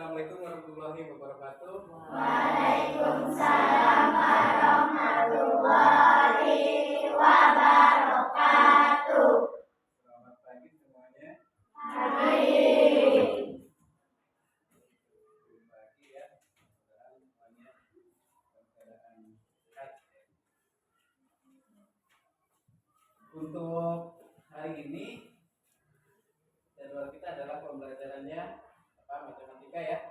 Assalamualaikum warahmatullahi wabarakatuh. Waalaikumsalam warahmatullahi wabarakatuh. Selamat pagi semuanya. Pagi. Pagi ya. Mudah-mudahan semuanya dalam keadaan sehat. Untuk hari ini jadwal kita adalah pembelajarannya matematika ya.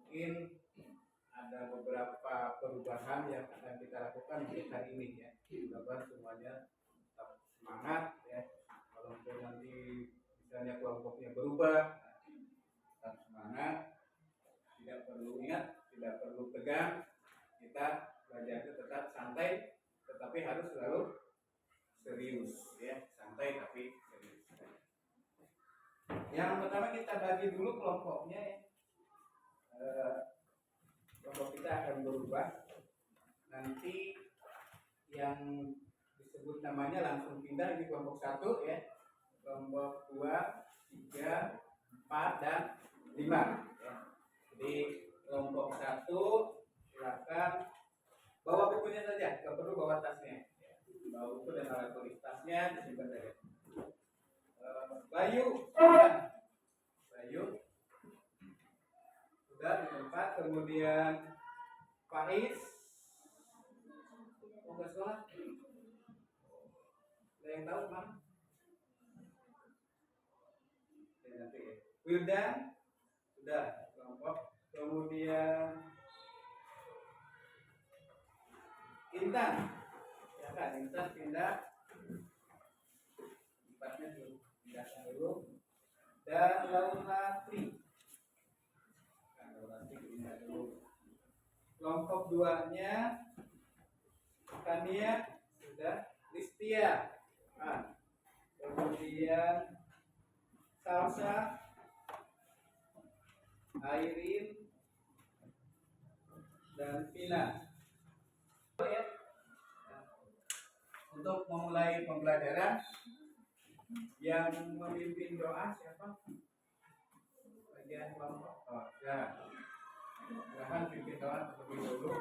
Mungkin ada beberapa perubahan yang akan kita lakukan untuk hari ini ya. Mudah-mudahan semuanya tetap semangat ya. Walaupun nanti misalnya kelompoknya berubah, tetap semangat. Tidak perlu ingat, tidak perlu tegang. Kita belajarnya tetap santai, tetapi harus selalu serius ya. Santai tapi serius. Yang pertama kita bagi dulu kelompoknya ya. Kelompok kita akan berubah. Nanti yang disebut namanya langsung pindah. Ini kelompok 1 ya, kelompok 2, 3, 4 dan 5 ya. Jadi kelompok 1 silakan bawa bukunya saja, nggak perlu bawa tasnya ya. Bawa buku dan alat tulis, tasnya disimpan saja. Bayu sudah di tempat. Kemudian Faiz mau ke sekolah? Ada yang tahu mana? Nanti ya. Wildan sudah kelompok. Kemudian Intan, ya kan? Intan pindah. Tempatnya dulu, pindahkan dulu. Dan Laulatri pindah dulu. Kelompok 2-nya Tania sudah. Listia, kemudian Salsa, Airin dan Vina. Untuk memulai pembelajaran, yang memimpin doa siapa? Bagian kelompok. Oh, ya. Silahkan pimpin doa terlebih dahulu.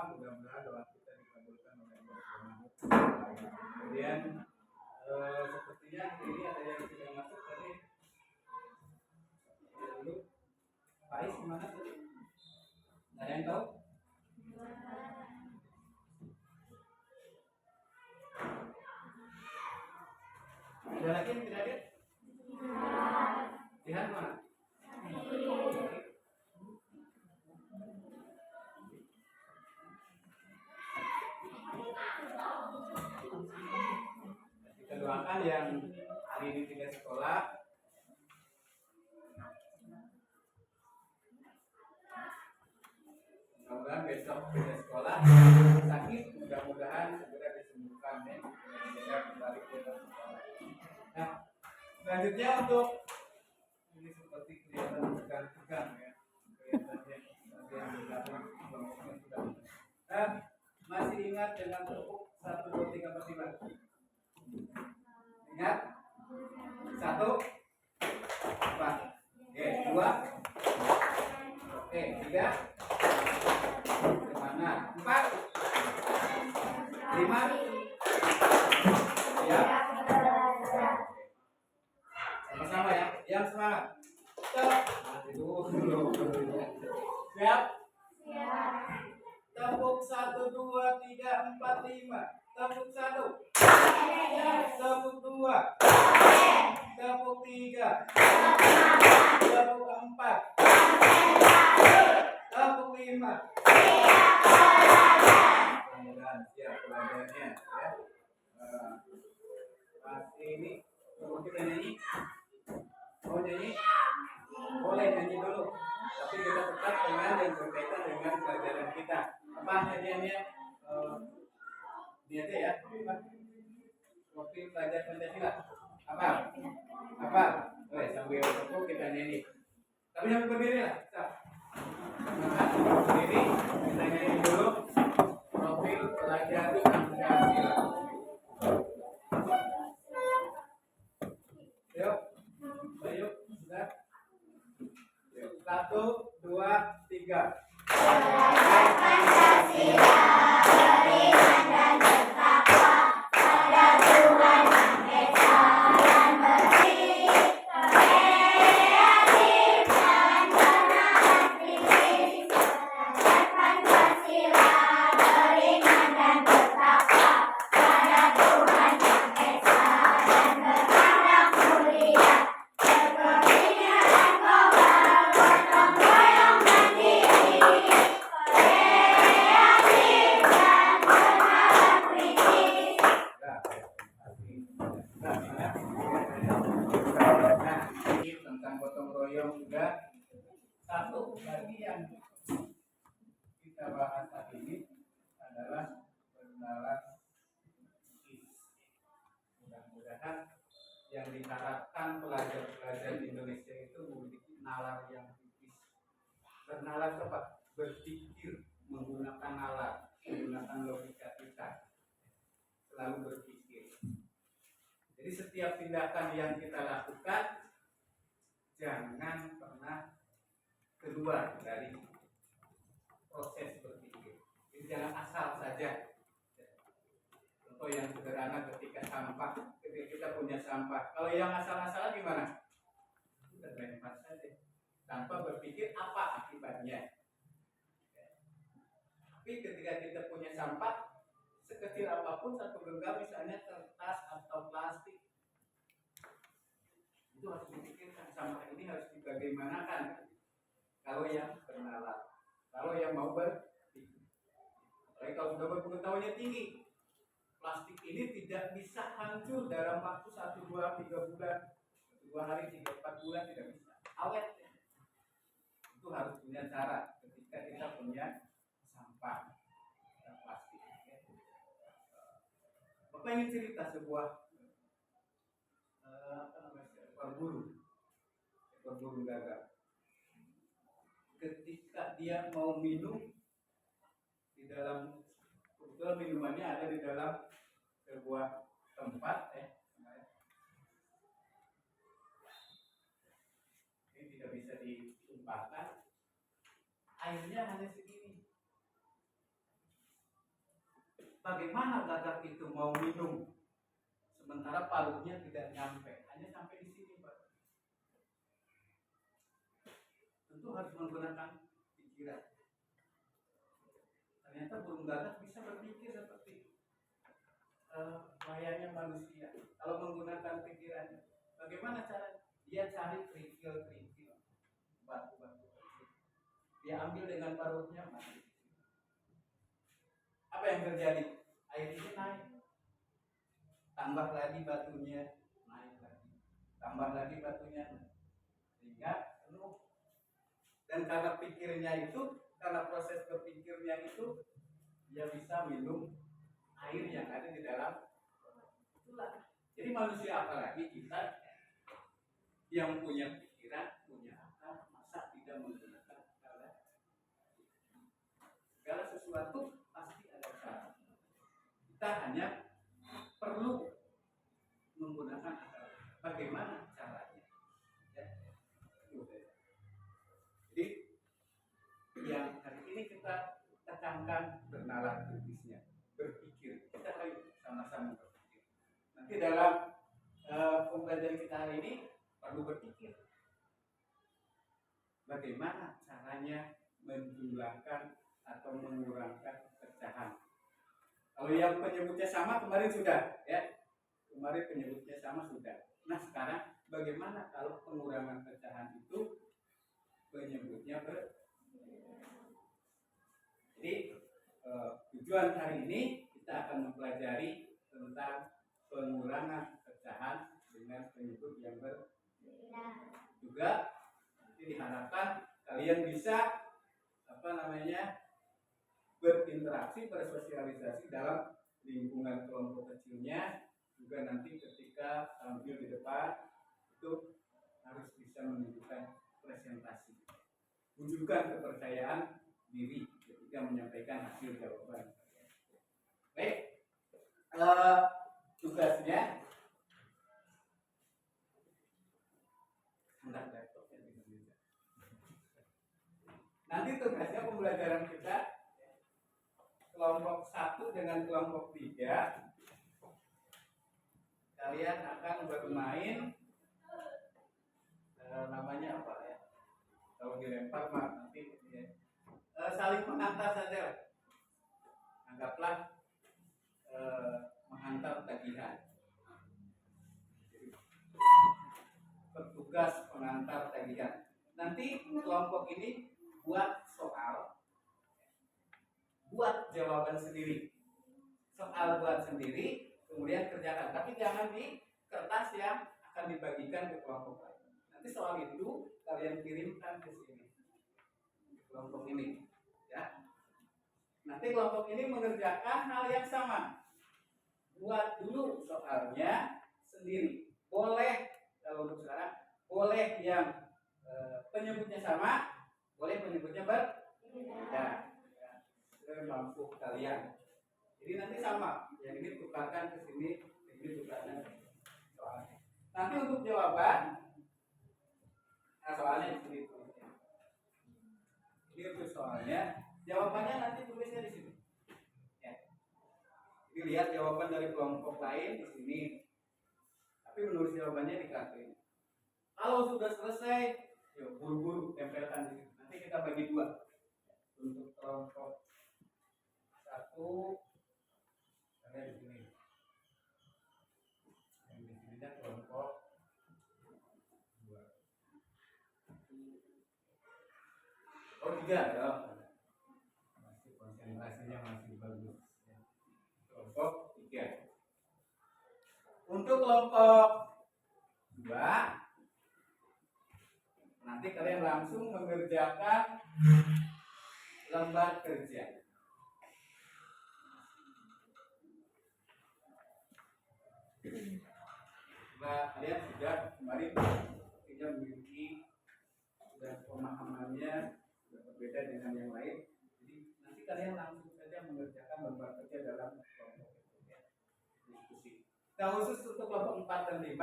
Mudah-mudahan doa kita dikabulkan oleh Allah. Kemudian sepertinya ini ada yang sudah masuk tadi. Dulu Faiz kemana tadi? Ada yang tahu? Ada lagi yang tidak ada? Lihat mana? Kita doakan yang hari ini tidak sekolah. Mudah-mudahan besok tidak sekolah. Sakit, mudah-mudahan segera disembuhkan ya. Bisa kembali ke sekolah. Nah, selanjutnya untuk ini seperti kelihatan tegang-tegang ya. Kelihatannya yang bergabung kelompoknya sudah. Nah, masih ingat dengan tepuk 1, 2, 3, 4, 5. Ingat? 1, 4. Oke, 2. Oke, 3. Kemana? 4. 5. Ya. Tepuk 1, 2, 3, 4, 5. Tepuk 1. Tepuk 2. Tepuk 3. Tepuk 4. Tepuk 5. Mudah-mudahan siap pelajarannya ya. Pas ini mau kita nyanyi? Mau nyanyi? Boleh nyanyi dulu. Tapi kita tetap dengan yang berkaitan dengan pelajaran kita. Apa nyanyiannya? Ini aja ya. Waktu belajar Pancasila. Apa? Oke, sambil itu kita nyanyi. Tapi sambil berdiri lah. Berdiri, kita nyanyi dulu. Profil pelajar Pancasila. Yuk, ayo, sudah. 1, 2, 3. Pelajar Pancasila beriman dan bertakwa pada Tuhan Yang Esa dan bersih, kreatif, jangan pernah aktivis. Pelajar Pancasila beriman dan bertakwa pada Tuhan Yang Esa dan berakhlak mulia. Berkebinekaan global, gotong royong mandiri, kreatif dan bernalar kritis. Nah, ini tentang gotong royong juga. Satu lagi yang kita bahas saat ini adalah bernalar kritis. Mudah-mudahan yang diharapkan pelajar-pelajar Indonesia itu memiliki nalar yang kritis. Bernalar apa? Berpikir menggunakan nalar, menggunakan logika kita. Selalu berpikir. Jadi setiap tindakan yang kita lakukan jangan pernah keluar dari proses berpikir. Jadi jangan asal saja. Contoh yang sederhana ketika kita punya sampah. Kalau yang asal-asalan gimana? Kita lempar saja tanpa berpikir apa akibatnya. Tapi ketika kita punya sampah sekecil apapun, satu genggam misalnya kertas atau plastik, itu harus dipikirkan sampah ini harus dibagaimanakan. Kalau yang bernalar, kalau yang mau berpikir. Tapi kalau sudah berpengetahuannya tinggi, plastik ini tidak bisa hancur dalam waktu 1, 2, 3 bulan, 2 hari, 3, 4 bulan, tidak bisa. Awet. Itu harus punya cara ketika kita punya sampah plastik. Bapak ingin cerita sebuah ekor burung gagak. Ketika dia mau minum di dalam, kebetulan minumannya ada di dalam sebuah tempat ini tidak bisa ditumpahkan, airnya hanya segini. Bagaimana gagak itu mau minum sementara paruhnya tidak nyampe, hanya sampai di sini, Pak? Tentu harus menggunakan pikiran. Ternyata burung gagak bisa berpikir seperti layaknya manusia. Kalau menggunakan pikirannya, bagaimana cara dia cari kerikil-kerikil, batu-batu kecil, dia ambil dengan paruhnya, mati. Apa yang terjadi? Air ini naik, tambah lagi batunya, naik lagi, tambah lagi batunya, sehingga penuh. Dan karena pikirnya itu, karena proses berpikirnya itu, dia bisa minum air yang ada di dalam. Itulah. Jadi manusia apalagi kita yang punya pikiran, punya akal, masa tidak menggunakan akal? Segala sesuatu pasti ada cara. Kita hanya perlu menggunakan akal. Bagaimana caranya? Ya. Jadi yang hari ini kita tekankan bernalar kritisnya, berpikir. Kita ayo sama-sama berpikir. Nanti dalam pembelajaran kita hari ini perlu berpikir bagaimana caranya menjumlahkan atau mengurangi pecahan. Kalau yang penyebutnya sama kemarin sudah, ya. Kemarin penyebutnya sama sudah. Nah sekarang bagaimana kalau pengurangan pecahan itu penyebutnya Jadi tujuan hari ini kita akan mempelajari tentang pengurangan pecahan dengan penyebut yang berbeda. Juga nanti diharapkan kalian bisa berinteraksi, bersosialisasi dalam lingkungan kelompok kecilnya. Juga nanti ketika tampil di depan itu harus bisa menunjukkan presentasi, wujudkan kepercayaan diri ketika menyampaikan hasil jawaban. Baik, tugasnya nanti tugasnya pembelajaran kita kelompok 1 dengan kelompok 3 kalian akan bermain namanya apa ya? Kalau dilempar mah nanti ya. Saling menghantar saja. Anggaplah menghantar tagihan. Petugas pengantar tagihan. Nanti kelompok ini buat soal, buat jawaban sendiri. Soal buat sendiri, kemudian kerjakan. Tapi jangan di kertas yang akan dibagikan ke kelompok lain. Nanti soal itu kalian kirimkan ke sini, kelompok ini, ya. Nanti kelompok ini mengerjakan hal yang sama. Buat dulu soalnya sendiri. Boleh kalau untuk sekarang, boleh yang penyebutnya sama, boleh penyebutnya berbeda. Mampu kalian. Jadi nanti sama. Yang ini tukarkan ke sini, ini tukarkan ke sini. Soalnya. Nanti untuk jawaban, soalnya di sini. Ini untuk soalnya, jawabannya nanti tulisnya di sini. Ya. Jadi lihat jawaban dari kelompok lain di sini. Tapi menulis jawabannya di kartu ini. Kalau sudah selesai, yuk buru-buru tempelkan di sini. Nanti kita bagi 2. Untuk kelompok 1 ada di sini. Yang di sini kan kelompok 2. Oh 3 ya. Masih konsentrasinya masih bagus. Kelompok 3. Untuk kelompok 2 nanti kalian langsung mengerjakan lembar kerja. Nah, kalian sudah kemarin tidak memiliki sudah pemahamannya sudah berbeda dengan yang lain. Jadi nanti kalian langsung saja mengerjakan lembar kerja dalam kelompok diskusi. Nah, khusus untuk kelompok 4 dan 5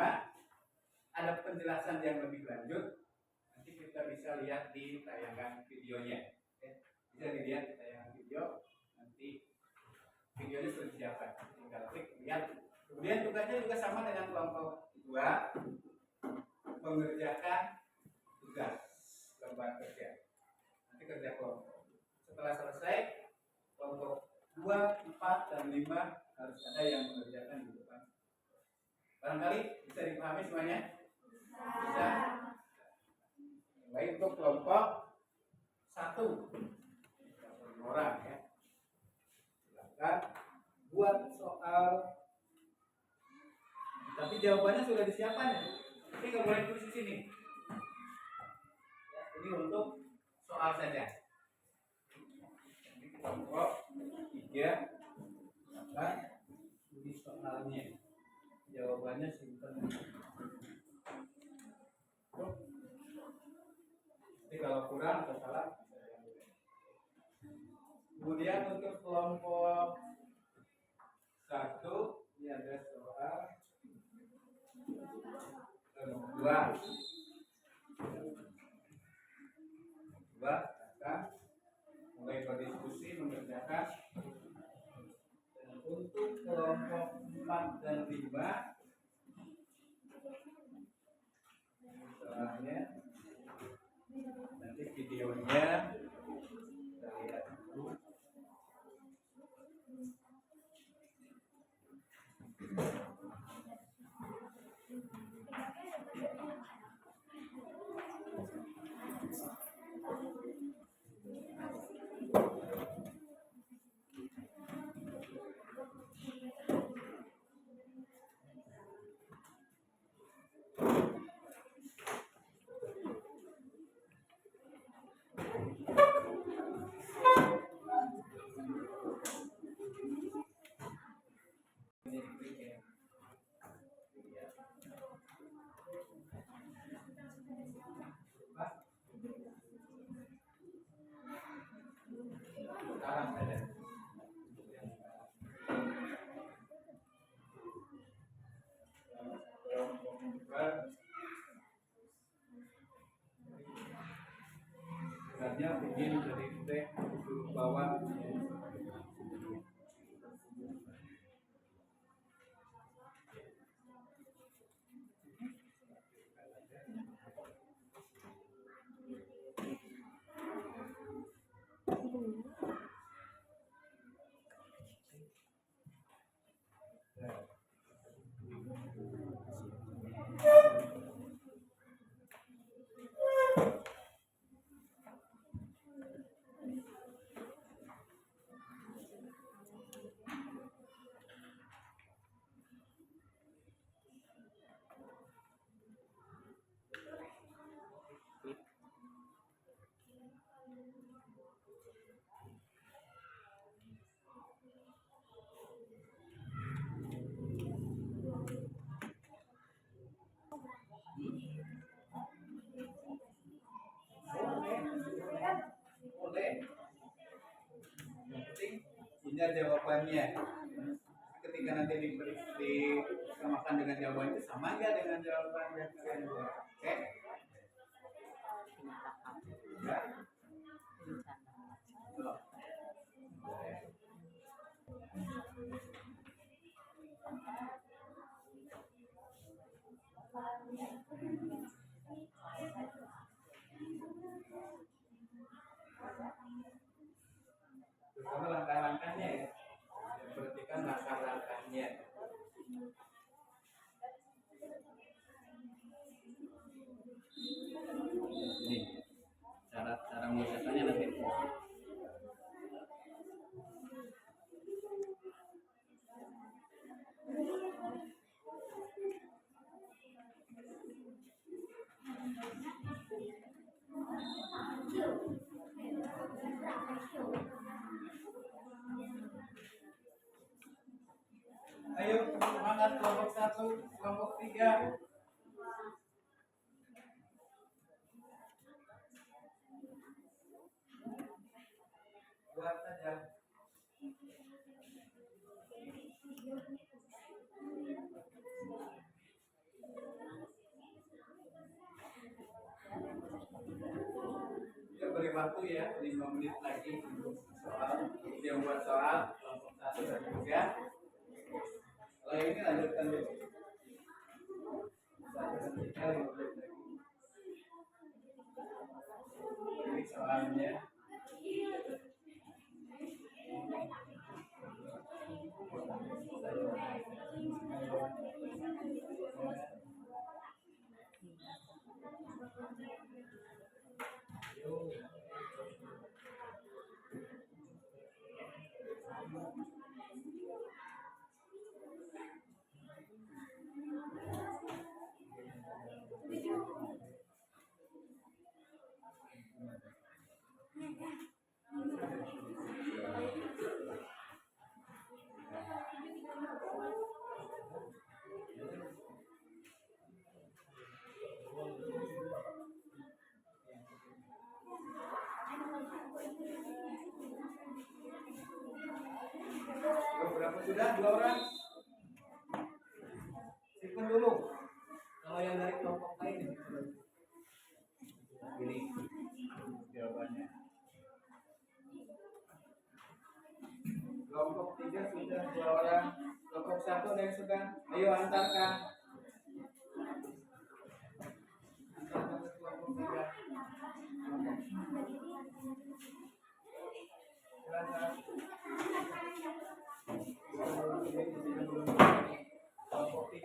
ada penjelasan yang lebih lanjut. Nanti kita bisa lihat di tayangan videonya. Bisa dilihat di tayangan video. Nanti videonya sudah disiapkan. Tinggal klik lihat. Kemudian tugasnya juga sama dengan kelompok 2, mengerjakan tugas lembar kerja. Nanti kerja kelompok. Setelah selesai, kelompok 2, 4, dan 5 harus ada yang mengerjakan di depan. Barangkali bisa dipahami semuanya? Bisa. Baik, untuk kelompok 1 orang ya. Silakan buat soal. Tapi jawabannya sudah disiapkan ya. Ini nggak boleh tulis di sini. Ya, ini untuk soal saja. Ini kelompok 3. Maka tulis soalnya. Jawabannya simpan. Jadi kalau kurang atau salah bisa diambil. Kemudian untuk kelompok 1 ini ada soal 2 akan mulai berdiskusi mengerjakan. Dan untuk kelompok 4 dan 5 soalnya nanti videonya kita lihat dulu. Sekarang saja. Sebenarnya begini dari teh bawah. Boleh. Yang penting punya jawabannya. Ketika nanti disamakan dengan jawaban itu sama nggak dengan jawaban yang kalian buat? Oke? Ya. Belum. Terutama langkah-langkahnya ya. Perhatikan langkah-langkahnya. Ini cara mengucapkannya nanti. Ayo semangat kelompok 1, kelompok 3. Buat saja. Kita beri waktu ya 5 menit lagi untuk soal. Yang buat soal kelompok 1 dan 3. Kalau ini lanjutkan dulu. 1 dan 3 5 menit lagi. Ini soalnya. Berapa sudah? 2 orang? Simpan dulu. Kalau yang dari kelompok lain ini jawabannya. Kelompok 3 sudah 2 orang. Kelompok 1 ada yang sudah. Ayo antarkan. Antarkan ke kelompok 3.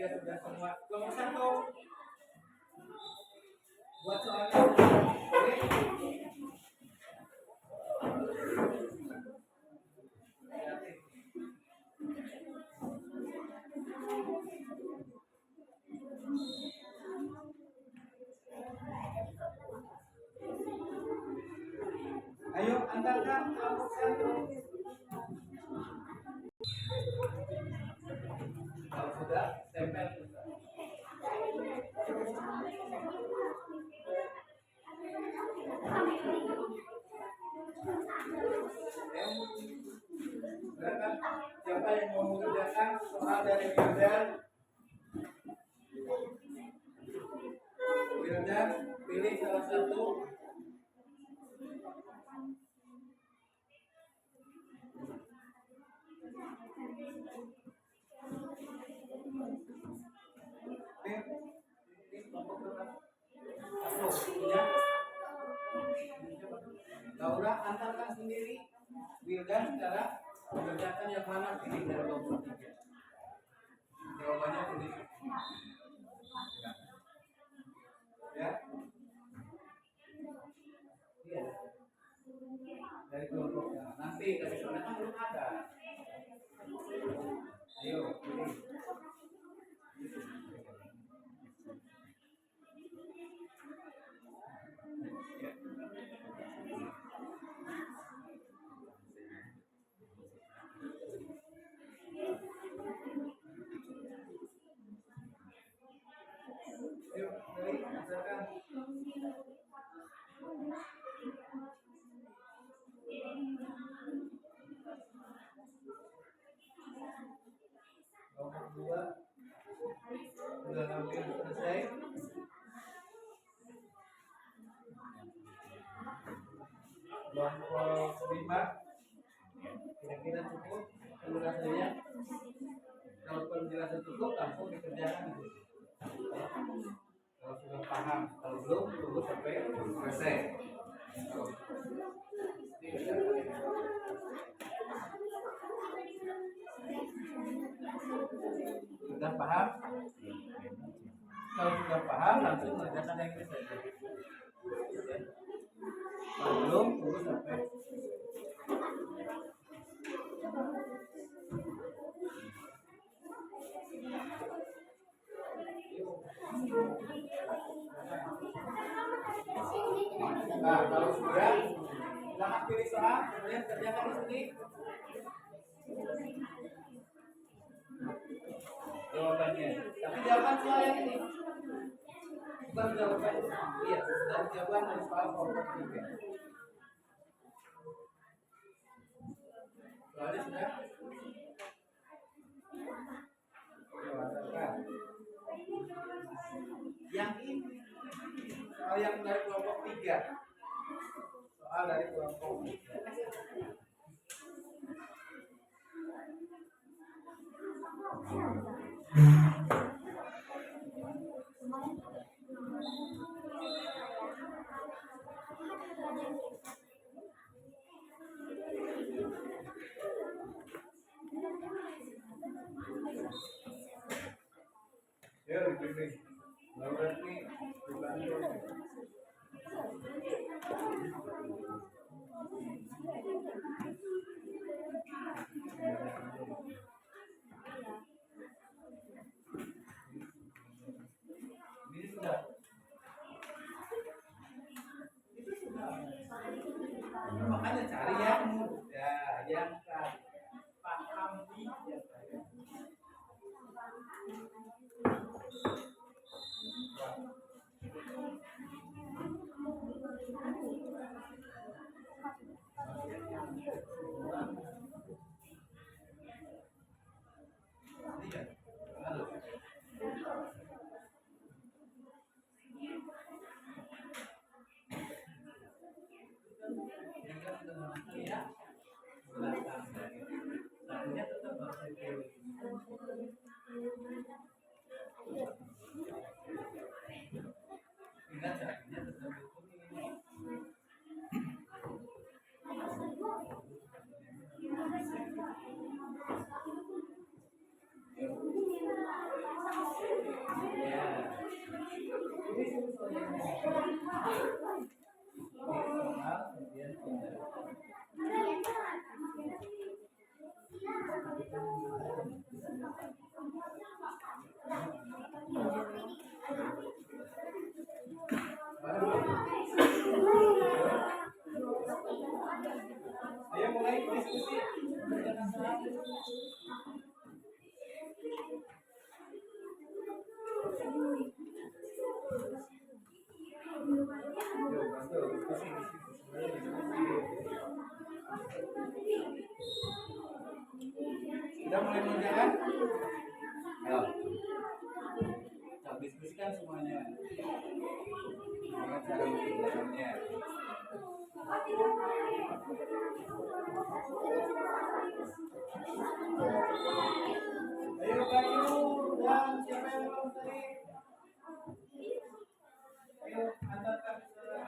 tiga sudah semua. Kelompok satu buat soalnya. Oke. Ayo antarkan kelompok satu. Kalau sudah tempel. Silakan siapa yang mau mengerjakan soal dari Wildan? Wildan, pilih salah satu. Laura antarkan sendiri. Wildan sekarang mengerjakan yang mana pilih dari kelompok tiga. Jawabannya pilih. Ya. Iya. Dari kelompok nanti dari sana kan belum ada. Ayo pilih. Ayo pilih, misalkan. Kelompok dua sudah hampir selesai. Kelompok lima kira-kira cukup penjelasannya. Kalau penjelasan cukup langsung dikerjakan. Kalau sudah paham, kalau belum tunggu sampai selesai. Sudah paham? Kalau sudah paham langsung mengerjakan yang ini saja. Kalau belum tunggu sampai. Nah, kalau sudah, silakan pilih soal, kemudian kerjakan di sini. Jawabannya, tapi jawaban soal yang ini bukan jawaban. Iya, dari jawaban dari soal kelompok tiga. Soalnya sudah. Yang ini soal yang dari kelompok tiga. Soal dari kelompok tiga. Ya, begini. Laura ini dibantu. Ini sudah. Itu sudah. Makanya cari yang mudah, yang paham dia saya. Ya. Sudah mulai mengerjakan? Ayo. Kita diskusikan semuanya. Gimana cara mengerjakannya? Ayo Bayu dan siapa yang belum tadi? Ayo antarkan saudara.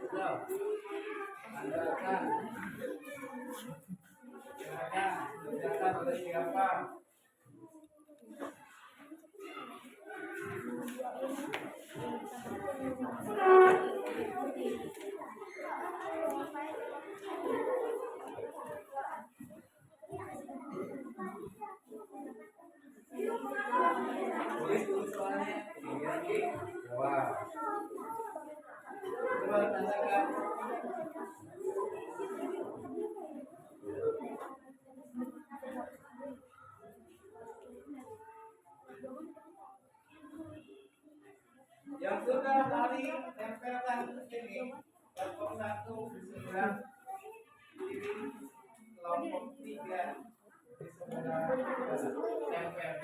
Sudah. Antarkan. Silakan. Kerjakan oleh siapa? Tulis dulu soalnya. Jawab. Coba tanyakan. Yang sudah lari tempelkan ke sini. Kelompok 1 di sebelah kiri, kelompok 3 di sebelah tempel.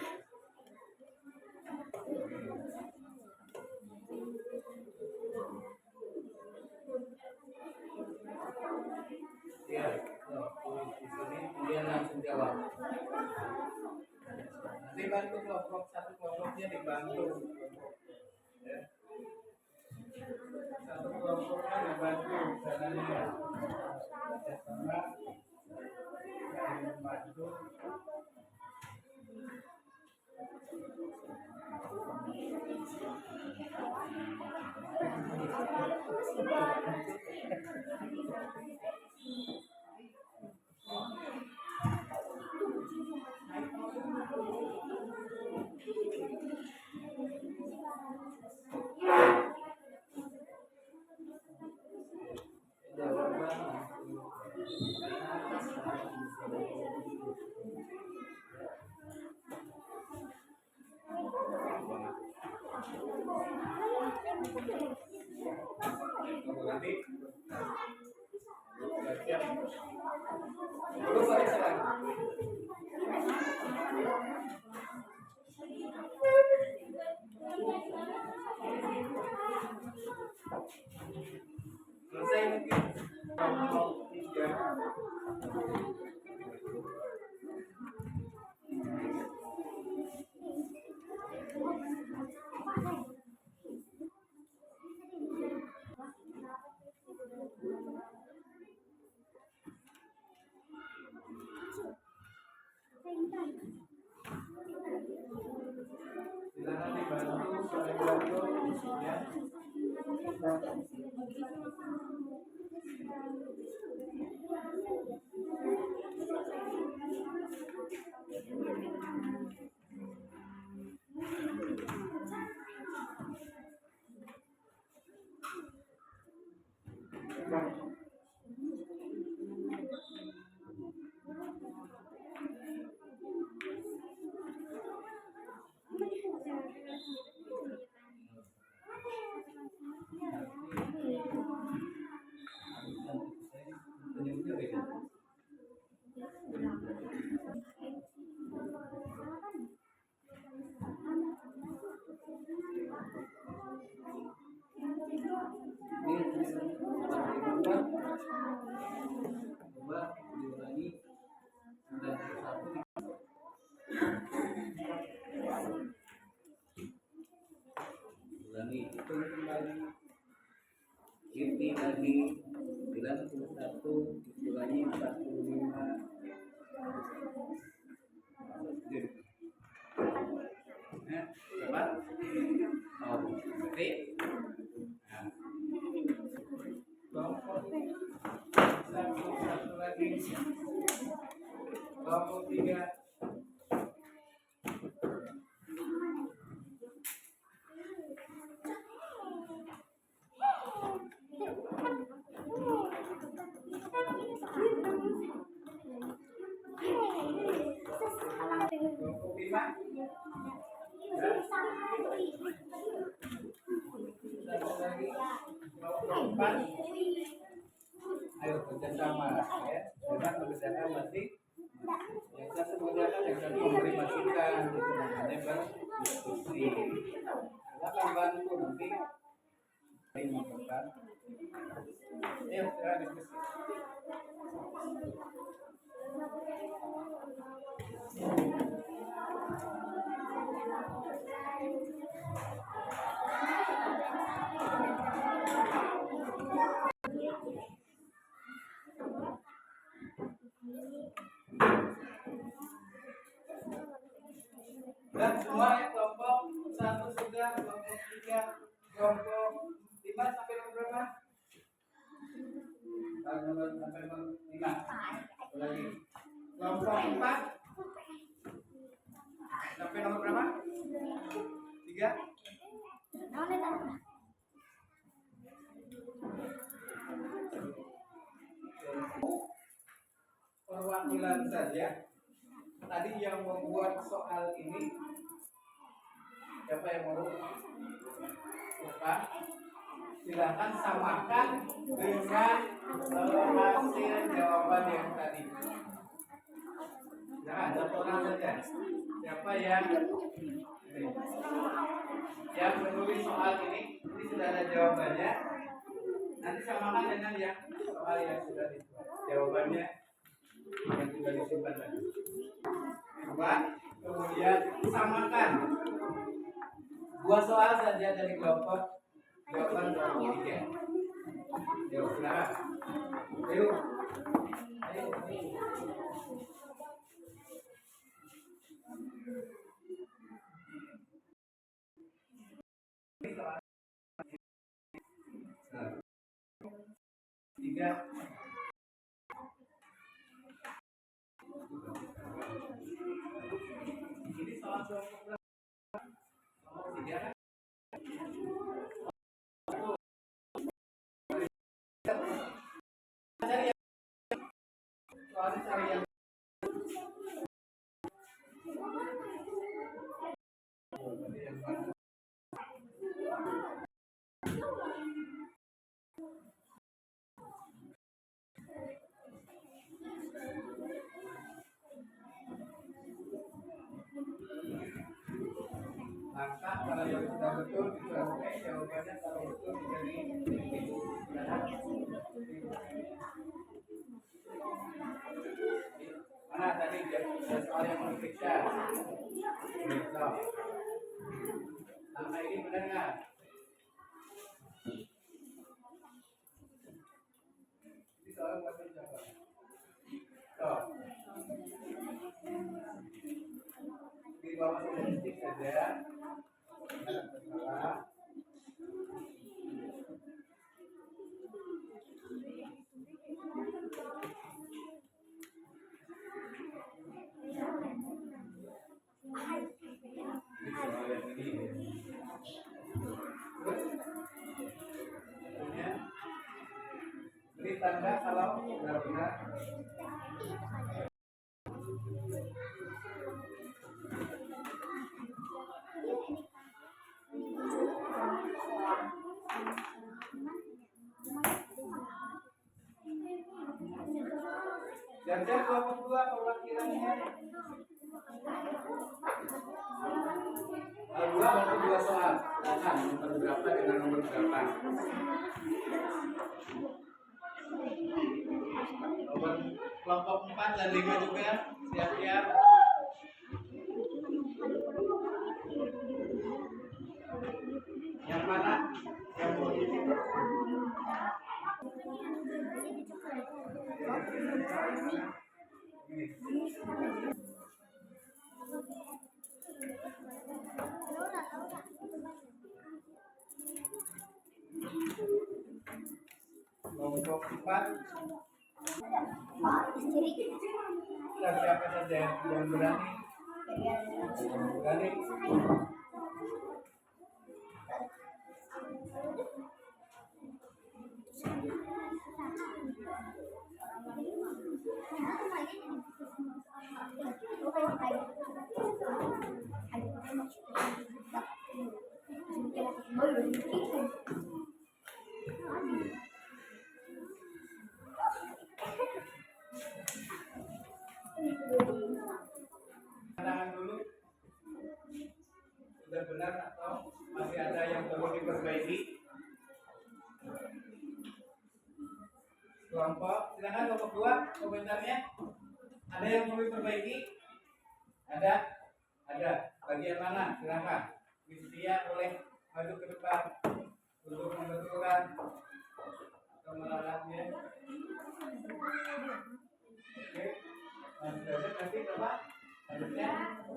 Ya, tulis di sini, kemudian langsung jawab. Nanti bantu kelompok 1 kelompoknya dibantu. Ya. Satu kelompoknya dibantu caranya. Sama membantu. Nanti siap. Dulu balik sekarang. Selesai mungkin. Kelompok 3. Silakan dibantu, boleh bantu ya. Coba diulangi 91. Ulangi, hitung kembali. Isi lagi 91 dikurangi 45. Cepat. Oh. geometri. Nah, kelompok satu lagi, kelompok 3. Kelompok 5. Satu lagi, kelompok 4. Ayo kerjasama ya, dengan mengerjakan berarti yang satu mengerjakan, yang satu memberi masukan, itu namanya berdiskusi. Silakan bantu nanti ini masukan. Ayo kita diskusi. Dan semua ya, kelompok 1 sudah, kelompok 3, kelompok 5 sampai nomor berapa? Sampai nomor 5. Satu lagi. Kelompok 4 sampai nomor berapa? 3. Perwakilan saja. Tadi yang membuat soal ini siapa yang mau buka? Silakan samakan dengan hasil jawaban yang tadi. Nah, satu orang saja. Siapa yang menulis soal ini sudah ada jawabannya. Nanti samakan dengan yang soal yang sudah dibuat. Jawabannya yang sudah disimpan tadi. Kemudian samakan 2 soal saja dari kelompok jawaban kelompok 3. Ayo, silakan. Ayo. Tiga. Ini soal kelompok 3 kan? Cari yang maka kalau yang sudah betul itu oke, jawabannya kalau betul menjadi mana tadi soal yang memeriksa angka ini benar nggak? Ini soal buat menjawab. Di bawah statistik saja. Salah. Beri tanda kalau benar-benar dan kelompok 2 perwakilannya 2 berarti 2 soal. Silakan nomor berapa dengan nomor berapa? Nomor kelompok 4 dan 5 juga siap-siap. Yang mana? Yang positif. kelompok 4. Siapa saja yang berani? Berani. Tangan dulu. Sudah benar atau masih ada yang perlu diperbaiki? Kelompok, silakan kelompok 2 komentarnya. Ada yang perlu diperbaiki? Ada? Ada. Bagian mana? Silakan. Dia boleh maju ke depan untuk membetulkan atau meralatnya. Oke. Masih ada nanti berapa? Harusnya 6.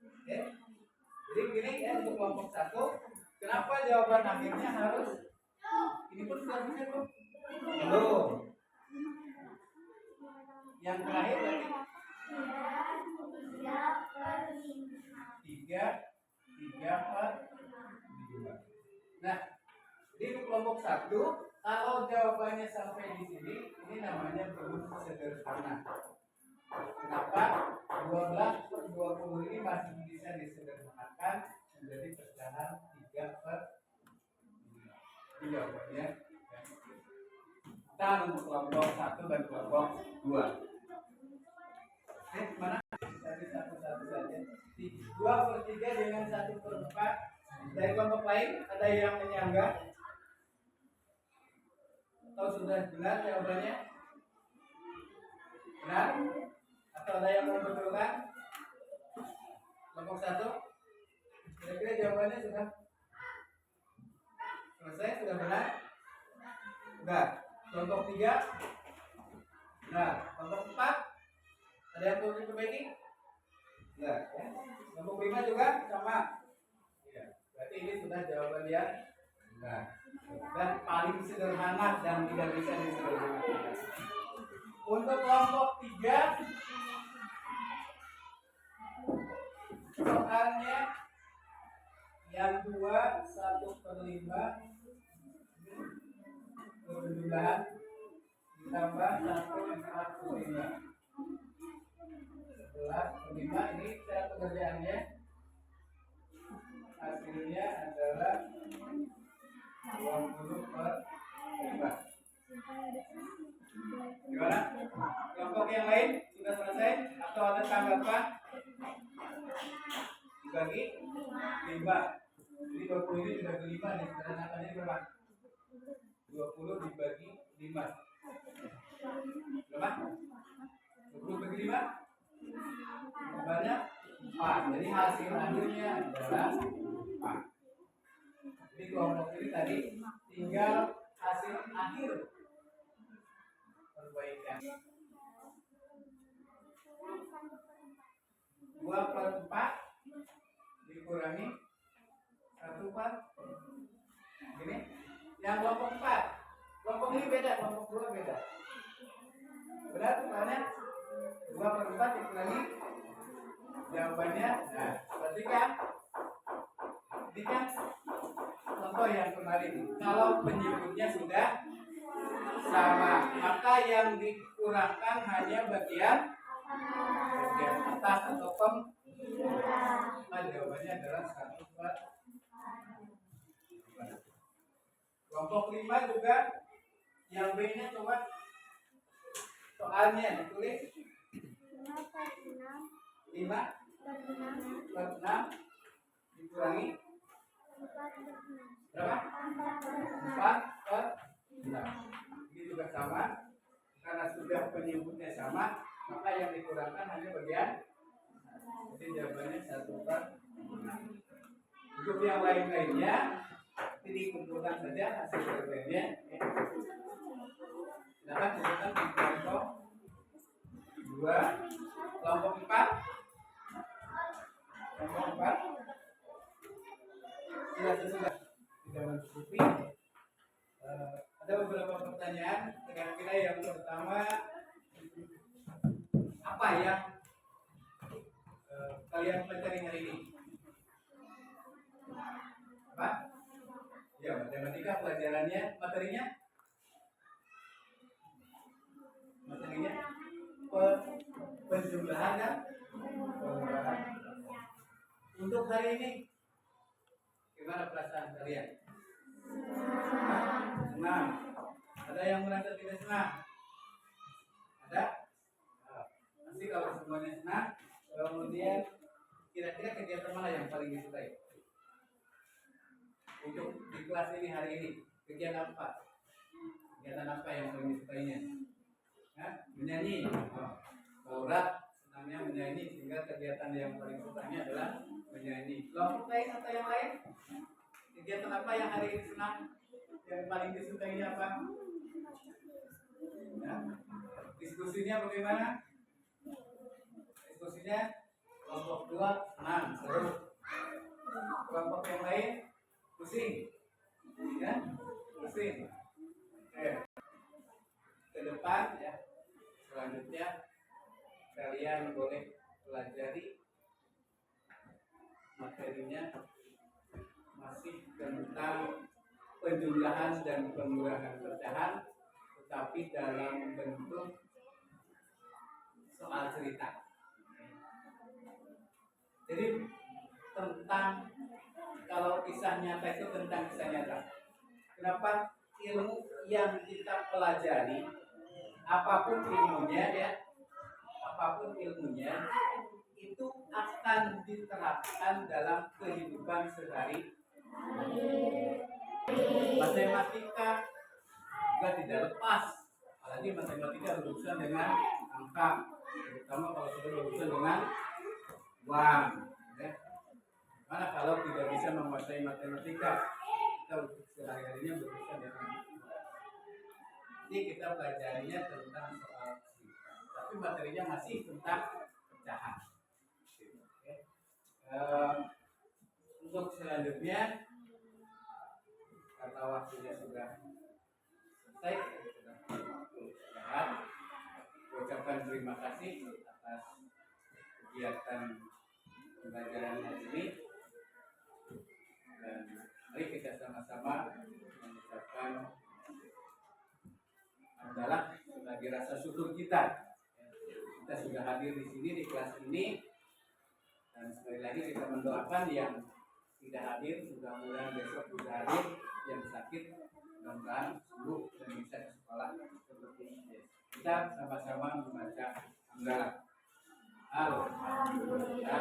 Oke. Jadi gini ya, untuk kelompok 1, kenapa jawaban akhirnya harus ini pun sudah bisa tuh? Belum. Yang terakhir berarti 3/5. Nah, di kelompok 1, kalau jawabannya sampai di sini, ini namanya rumus sederhana. Kenapa? 12/20 ini masih bisa disederhanakan menjadi pecahan 3/5. Ini jawabannya. Kita untuk kelompok 1 dan kelompok 2. Mana? Tadi satu-satu saja. 2/3 dengan 1/4. Dari kelompok lain ada yang menyanggah? Atau sudah benar jawabannya? Benar? Atau ada yang membetulkan? Kelompok 1? Kira-kira jawabannya sudah selesai? Sudah benar? Sudah. Kelompok 3? Nah, kelompok 4? Ada yang perlu diperbaiki? Nah, ya. Kelompok 5 juga sama. Ya, berarti ini sudah jawaban yang benar. Dan paling sederhana dan tidak bisa disederhanakan. Untuk kelompok 3, soalnya yang 2 1/5 berjumlahan ditambah 1/4/5. 11/5 ini cara pengerjaannya. Hasilnya adalah 20/5. Gimana? Kelompok yang lain sudah selesai atau ada tanggapan? Dibagi 5. Jadi 20 ini dibagi 5 nih. Sederhanakannya berapa? 20 dibagi 5. Berapa? 20 bagi 5? Banyak 4. Jadi hasil akhirnya adalah 4. Jadi kelompok ini tadi tinggal hasil akhir perbaikan. 2/4 dikurangi 1/4. Ini yang kelompok 4. Kelompok ini beda, kelompok 2 beda. Benar soalnya 2/4 dikurangi jawabannya. Nah, berarti kan ini kan contoh yang kemarin. Kalau penyebutnya sudah sama, maka yang dikurangkan hanya bagian atas atau nah, jawabannya adalah 1/4. Kelompok 5 juga yang B-nya coba soalnya ditulis 5/6 dikurangi berapa? 4/6. Ini juga sama, karena sudah penyebutnya sama, maka yang dikurangkan hanya bagian. Jadi jawabannya 1/4. Untuk yang lain-lainnya ini kumpulkan saja hasil jawabannya. Silakan sebutkan di kelompok 2, kelompok 4. Kelompok 4 sudah tidak mencukupi. Ada beberapa pertanyaan. Kira-kira yang pertama, apa yang kalian pelajari hari ini? Apa? Ya, matematika pelajarannya, materinya penjumlahan dan pengurangan. Untuk hari ini, gimana perasaan kalian? Senang? Ada yang merasa tidak senang? Ada? Pasti kalau semuanya senang, kemudian kira-kira kegiatan mana yang paling disukai? Untuk di kelas ini hari ini, kegiatan apa? Kegiatan apa yang paling disukainya? Menyanyi. Laura senangnya menyanyi, sehingga kegiatan yang paling sukanya adalah menyanyi. Kelompok lain atau yang lain? Kegiatan apa yang hari ini senang? Yang paling disukainya apa? Ya. Diskusinya bagaimana? Diskusinya kelompok 2 senang, seru. Kelompok yang lain pusing, ya, pusing. Ke depan ya. Selanjutnya kalian boleh pelajari materinya masih tentang penjumlahan dan pengurangan pecahan, tetapi dalam bentuk soal cerita. Jadi tentang, kalau kisah nyata itu tentang kisah nyata. Kenapa? Ilmu yang kita pelajari, apapun ilmunya ya, apapun ilmunya, itu akan diterapkan dalam kehidupan sehari. Matematika juga tidak lepas, apalagi matematika berurusan dengan angka, terutama kalau sudah berurusan dengan uang. Ya. Mana kalau tidak bisa menguasai matematika, kita untuk sehari-harinya berurusan dengan uang. Jadi kita pelajarinya tentang soal fisika, tapi materinya masih tentang pecahan. Untuk selanjutnya, karena waktunya sudah selesai, sudah istirahat, ucapkan terima kasih atas kegiatan pembelajaran hari ini, dan mari kita sama-sama mengucapkan hamdalah sebagai rasa syukur kita. Kita sudah hadir di sini di kelas ini, dan sekali lagi kita mendoakan yang tidak hadir, mudah-mudahan besok bisa hadir. Yang sakit mudah-mudahan sembuh dan bisa ke sekolah seperti ini. Kita sama-sama membaca hamdalah. Alhamdulillah.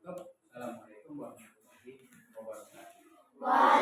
Assalamualaikum warahmatullahi wabarakatuh.